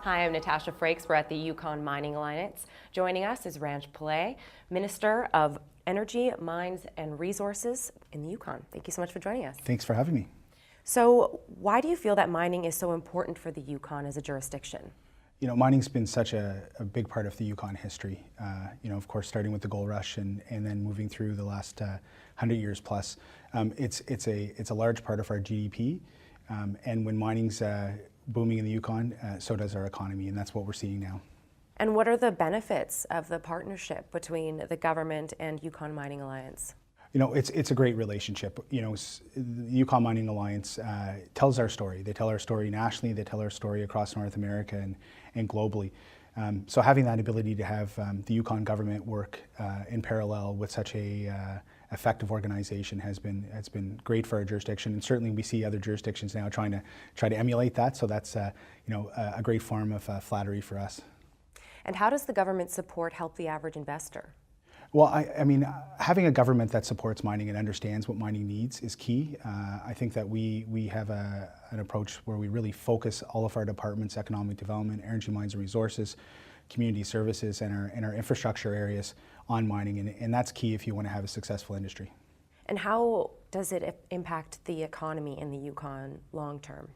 Hi, I'm Natasha Frakes. We're at the Yukon Mining Alliance. Joining us is Ranj Pillai, Minister of Energy, Mines and Resources in the Yukon. Thank you so much for joining us. Thanks for having me. So why do you feel that mining is so important for the Yukon as a jurisdiction? You know, mining's been such a big part of the Yukon history. Of course, starting with the gold rush and then moving through the last 100 years plus. It's a large part of our GDP, and when mining's booming in the Yukon, so does our economy, and that's what we're seeing now. And what are the benefits of the partnership between the government and Yukon Mining Alliance? You know, it's a great relationship. You know, the Yukon Mining Alliance tells our story. They tell our story nationally. They tell our story across North America and globally. So having that ability to have the Yukon government work in parallel with such a effective organization has been great for our jurisdiction, and certainly we see other jurisdictions now try to emulate that. So that's a great form of flattery for us. And how does the government support help the average investor? Well, I mean, having a government that supports mining and understands what mining needs is key. I think that we have an approach where we really focus all of our departments, economic development, energy, mines and resources, community services, and our infrastructure areas on mining, and that's key if you want to have a successful industry. And how does it impact the economy in the Yukon long term?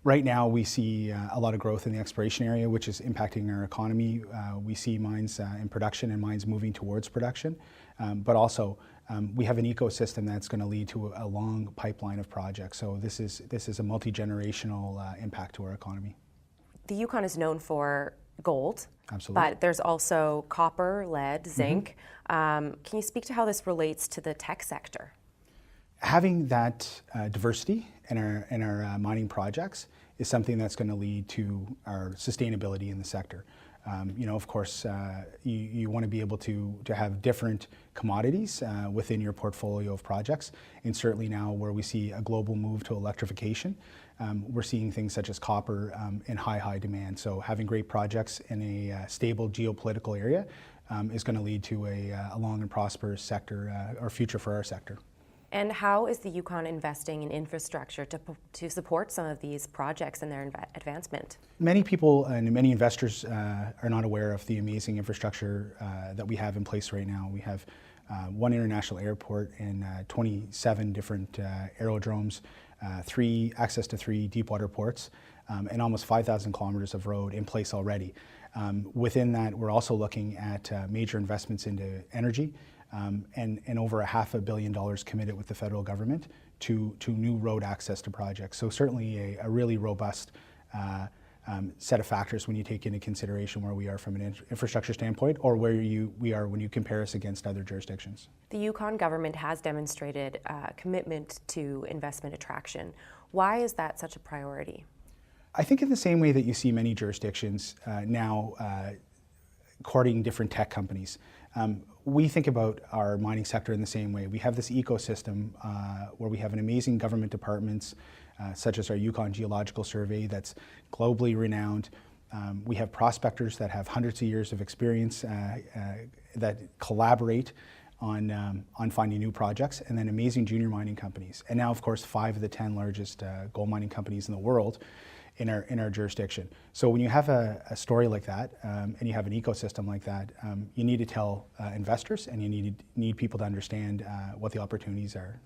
Right now, we see a lot of growth in the exploration area, which is impacting our economy. We see mines in production and mines moving towards production, but also we have an ecosystem that's going to lead to a long pipeline of projects. So this is a multi-generational impact to our economy. The Yukon is known for gold. Absolutely. But there's also copper, lead, zinc. Can you speak to how this relates to the tech sector? Having that diversity in our mining projects is something that's going to lead to our sustainability in the sector. Of course, you want to be able to have different commodities within your portfolio of projects. And certainly now where we see a global move to electrification, we're seeing things such as copper in high demand. So having great projects in a stable geopolitical area is going to lead to a long and prosperous sector or future for our sector. And how is the Yukon investing in infrastructure to support some of these projects and their advancement? Many people and many investors are not aware of the amazing infrastructure that we have in place right now. We have one international airport and 27 different aerodromes, access to three deep water ports, and almost 5,000 kilometers of road in place already. Within that, we're also looking at major investments into energy, and over $500 million committed with the federal government to new road access to projects. So certainly a really robust set of factors when you take into consideration where we are from an infrastructure standpoint, or where we are when you compare us against other jurisdictions. The Yukon government has demonstrated commitment to investment attraction. Why is that such a priority? I think in the same way that you see many jurisdictions now courting different tech companies. We think about our mining sector in the same way. We have this ecosystem where we have an amazing government departments, such as our Yukon Geological Survey that's globally renowned. We have prospectors that have hundreds of years of experience that collaborate on finding new projects, and then amazing junior mining companies. And now, of course, 5 of the 10 largest gold mining companies in the world in our jurisdiction. So when you have a story like that, and you have an ecosystem like that, you need to tell investors, and you need people to understand what the opportunities are.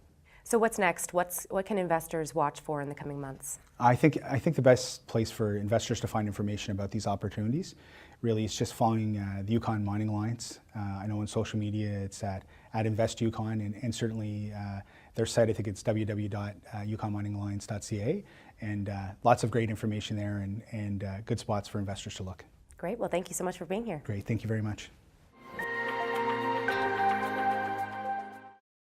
So what's next? What can investors watch for in the coming months? I think the best place for investors to find information about these opportunities really is just following the Yukon Mining Alliance. I know on social media it's at InvestYukon, and certainly their site, I think it's www.yukonminingalliance.ca, and lots of great information there and good spots for investors to look. Great. Well, thank you so much for being here. Great. Thank you very much.